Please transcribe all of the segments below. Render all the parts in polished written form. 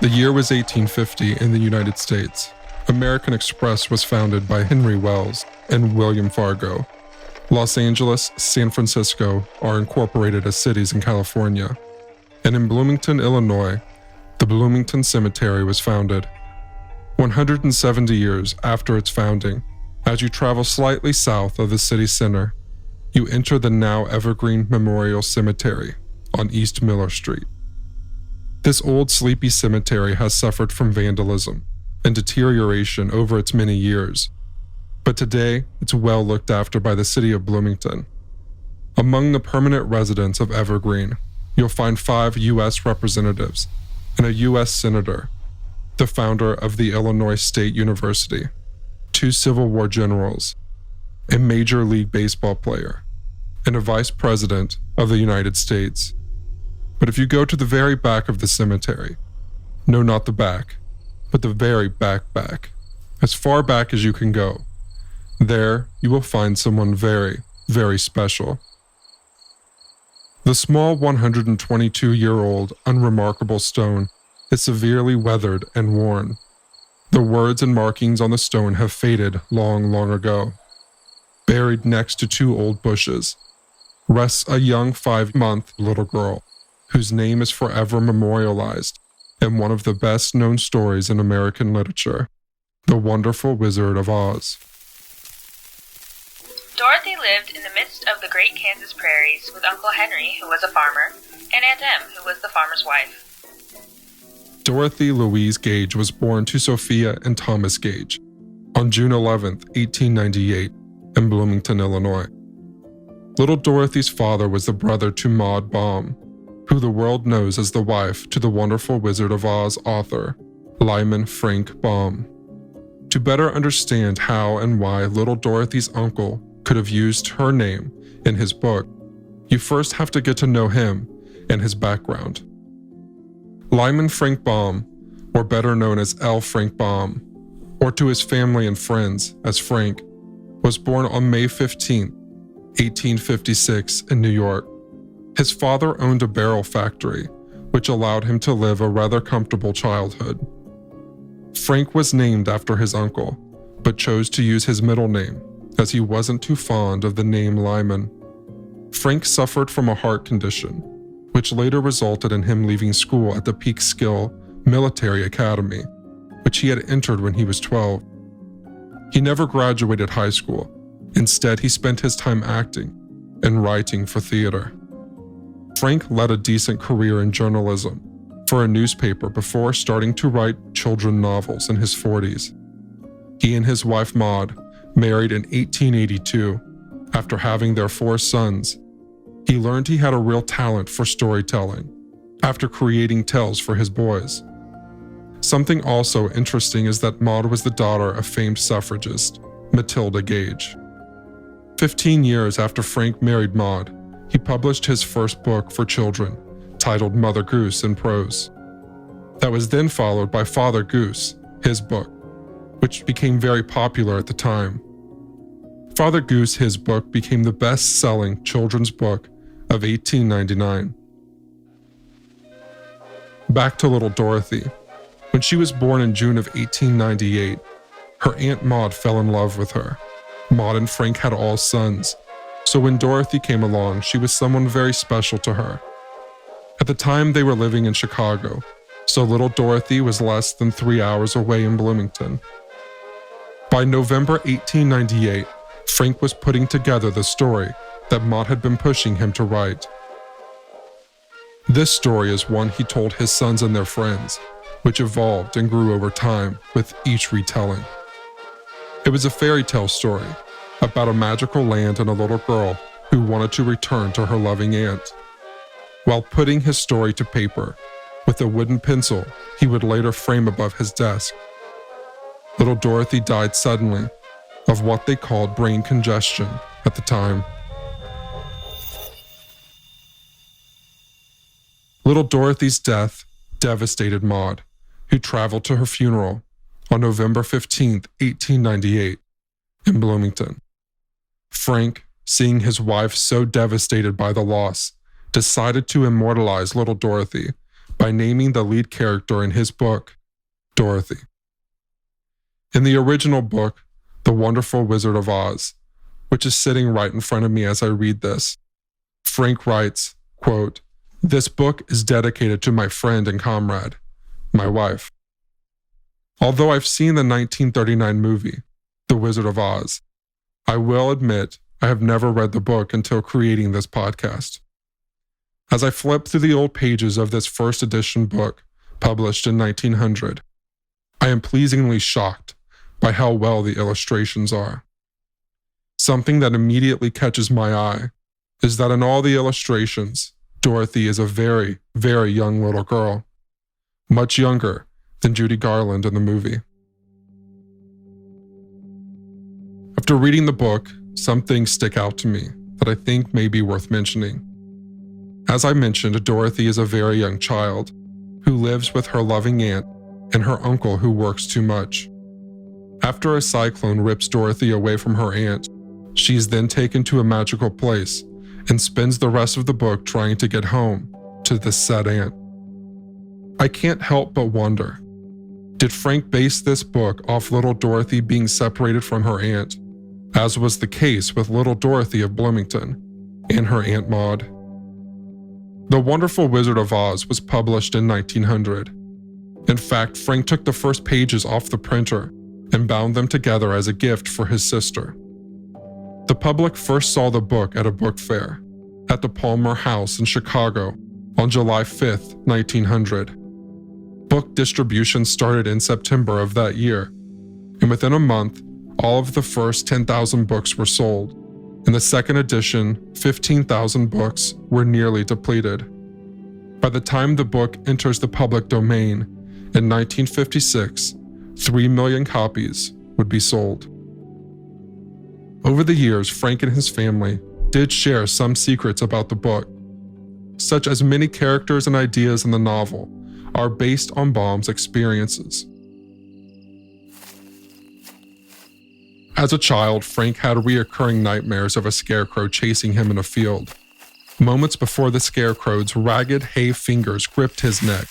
The year was 1850 in the United States. American Express was founded by Henry Wells and William Fargo. Los Angeles, San Francisco are incorporated as cities in California. And in Bloomington, Illinois, the Bloomington Cemetery was founded. 170 years after its founding, as you travel slightly south of the city center, you enter the now evergreen Memorial Cemetery on East Miller Street. This old sleepy cemetery has suffered from vandalism and deterioration over its many years, but today it's well looked after by the city of Bloomington. Among the permanent residents of Evergreen, you'll find 5 U.S. representatives and a U.S. senator, the founder of the Illinois State University, 2 Civil War generals, a Major League Baseball player, and a vice president of the United States. But if you go to the very back of the cemetery, no, not the back, but the very back, as far back as you can go, there you will find someone very, very special. The small 122-year-old unremarkable stone is severely weathered and worn. The words and markings on the stone have faded long, long ago. Buried next to 2 old bushes rests a young 5-month little girl whose name is forever memorialized in one of the best-known stories in American literature, The Wonderful Wizard of Oz. Dorothy lived in the midst of the great Kansas prairies with Uncle Henry, who was a farmer, and Aunt Em, who was the farmer's wife. Dorothy Louise Gage was born to Sophia and Thomas Gage on June 11, 1898, in Bloomington, Illinois. Little Dorothy's father was the brother to Maud Baum, who the world knows as the wife to the Wonderful Wizard of Oz author, Lyman Frank Baum. To better understand how and why little Dorothy's uncle could have used her name in his book, you first have to get to know him and his background. Lyman Frank Baum, or better known as L. Frank Baum, or to his family and friends as Frank, was born on May 15, 1856 in New York. His father owned a barrel factory, which allowed him to live a rather comfortable childhood. Frank was named after his uncle, but chose to use his middle name, as he wasn't too fond of the name Lyman. Frank suffered from a heart condition, which later resulted in him leaving school at the Peekskill Military Academy, which he had entered when he was 12. He never graduated high school. Instead, he spent his time acting and writing for theater. Frank led a decent career in journalism for a newspaper before starting to write children's novels in his 40s. He and his wife Maud married in 1882 after having their 4 sons. He learned he had a real talent for storytelling after creating tales for his boys. Something also interesting is that Maud was the daughter of famed suffragist Matilda Gage. 15 years after Frank married Maud, he published his first book for children, titled Mother Goose in Prose. That was then followed by Father Goose, his book, which became very popular at the time. Father Goose, his book, became the best-selling children's book of 1899. Back to little Dorothy. When she was born in June of 1898, her Aunt Maud fell in love with her. Maud and Frank had all sons, so when Dorothy came along, she was someone very special to her. At the time, they were living in Chicago, so little Dorothy was less than 3 hours away in Bloomington. By November 1898, Frank was putting together the story that Maud had been pushing him to write. This story is one he told his sons and their friends, which evolved and grew over time with each retelling. It was a fairy tale story about a magical land and a little girl who wanted to return to her loving aunt. While putting his story to paper with a wooden pencil he would later frame above his desk, little Dorothy died suddenly of what they called brain congestion at the time. Little Dorothy's death devastated Maud, who traveled to her funeral on November 15, 1898, in Bloomington. Frank, seeing his wife so devastated by the loss, decided to immortalize little Dorothy by naming the lead character in his book, Dorothy. In the original book, The Wonderful Wizard of Oz, which is sitting right in front of me as I read this, Frank writes, quote, "This book is dedicated to my friend and comrade, my wife." Although I've seen the 1939 movie, The Wizard of Oz, I will admit I have never read the book until creating this podcast. As I flip through the old pages of this first edition book, published in 1900, I am pleasingly shocked by how well the illustrations are. Something that immediately catches my eye is that in all the illustrations, Dorothy is a very, very young little girl, much younger than Judy Garland in the movie. After reading the book, some things stick out to me that I think may be worth mentioning. As I mentioned, Dorothy is a very young child who lives with her loving aunt and her uncle who works too much. After a cyclone rips Dorothy away from her aunt, she is then taken to a magical place and spends the rest of the book trying to get home to this said aunt. I can't help but wonder, did Frank base this book off little Dorothy being separated from her aunt, as was the case with little Dorothy of Bloomington and her Aunt Maud? The Wonderful Wizard of Oz was published in 1900. In fact, Frank took the first pages off the printer and bound them together as a gift for his sister. The public first saw the book at a book fair at the Palmer House in Chicago on July 5, 1900. Book distribution started in September of that year, and within a month, all of the first 10,000 books were sold. In the second edition, 15,000 books were nearly depleted. By the time the book enters the public domain, in 1956, 3 million copies would be sold. Over the years, Frank and his family did share some secrets about the book, such as many characters and ideas in the novel are based on Baum's experiences. As a child, Frank had reoccurring nightmares of a scarecrow chasing him in a field. Moments before the scarecrow's ragged hay fingers gripped his neck,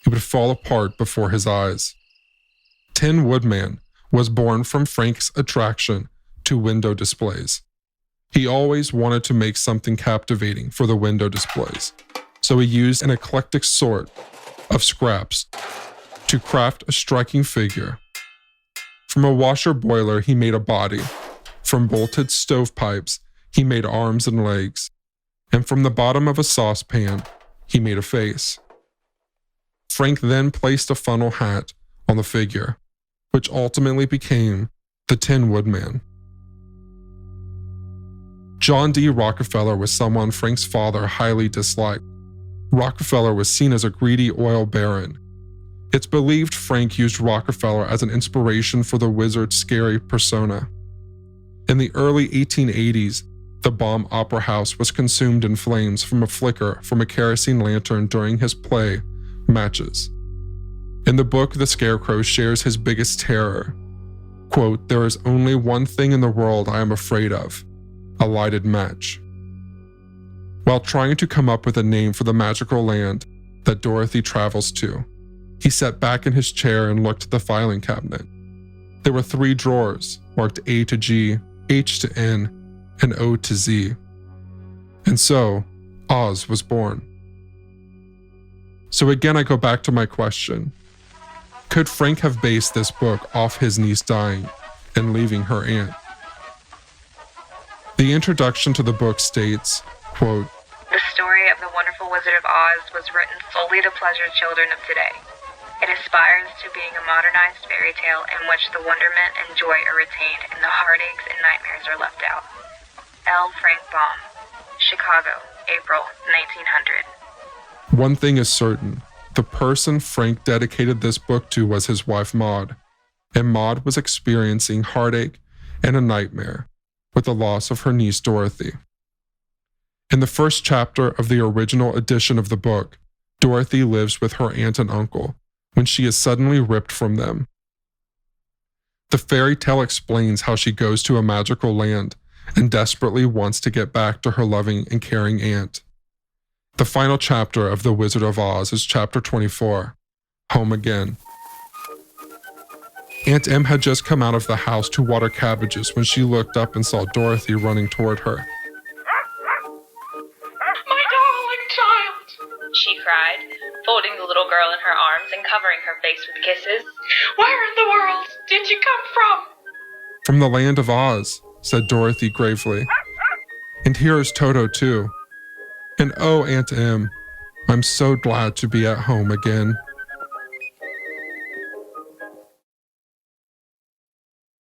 he would fall apart before his eyes. Tin Woodman was born from Frank's attraction to window displays. He always wanted to make something captivating for the window displays, so he used an eclectic sort of scraps to craft a striking figure. From a washer boiler, he made a body. From bolted stovepipes, he made arms and legs. And from the bottom of a saucepan, he made a face. Frank then placed a funnel hat on the figure, which ultimately became the Tin Woodman. John D. Rockefeller was someone Frank's father highly disliked. Rockefeller was seen as a greedy oil baron. It's believed Frank used Rockefeller as an inspiration for the wizard's scary persona. In the early 1880s, the Baum Opera House was consumed in flames from a flicker from a kerosene lantern during his play, Matches. In the book, the Scarecrow shares his biggest terror. Quote, "There is only one thing in the world I am afraid of, a lighted match." While trying to come up with a name for the magical land that Dorothy travels to, he sat back in his chair and looked at the filing cabinet. There were 3 drawers marked A to G, H to N, and O to Z. And so, Oz was born. So again, I go back to my question. Could Frank have based this book off his niece dying and leaving her aunt? The introduction to the book states, quote, "The story of the Wonderful Wizard of Oz was written solely to pleasure children of today. It aspires to being a modernized fairy tale in which the wonderment and joy are retained and the heartaches and nightmares are left out." L. Frank Baum, Chicago, April 1900. One thing is certain. The person Frank dedicated this book to was his wife Maud, and Maud was experiencing heartache and a nightmare with the loss of her niece Dorothy. In the first chapter of the original edition of the book, Dorothy lives with her aunt and uncle when she is suddenly ripped from them. The fairy tale explains how she goes to a magical land and desperately wants to get back to her loving and caring aunt. The final chapter of The Wizard of Oz is chapter 24, Home Again. Aunt Em had just come out of the house to water cabbages when she looked up and saw Dorothy running toward her. My darling child, she cried, folding the little girl in her arms and covering her face with kisses. Where in the world did you come from? From the land of Oz, said Dorothy gravely. And here is Toto too. And oh, Aunt Em, I'm so glad to be at home again.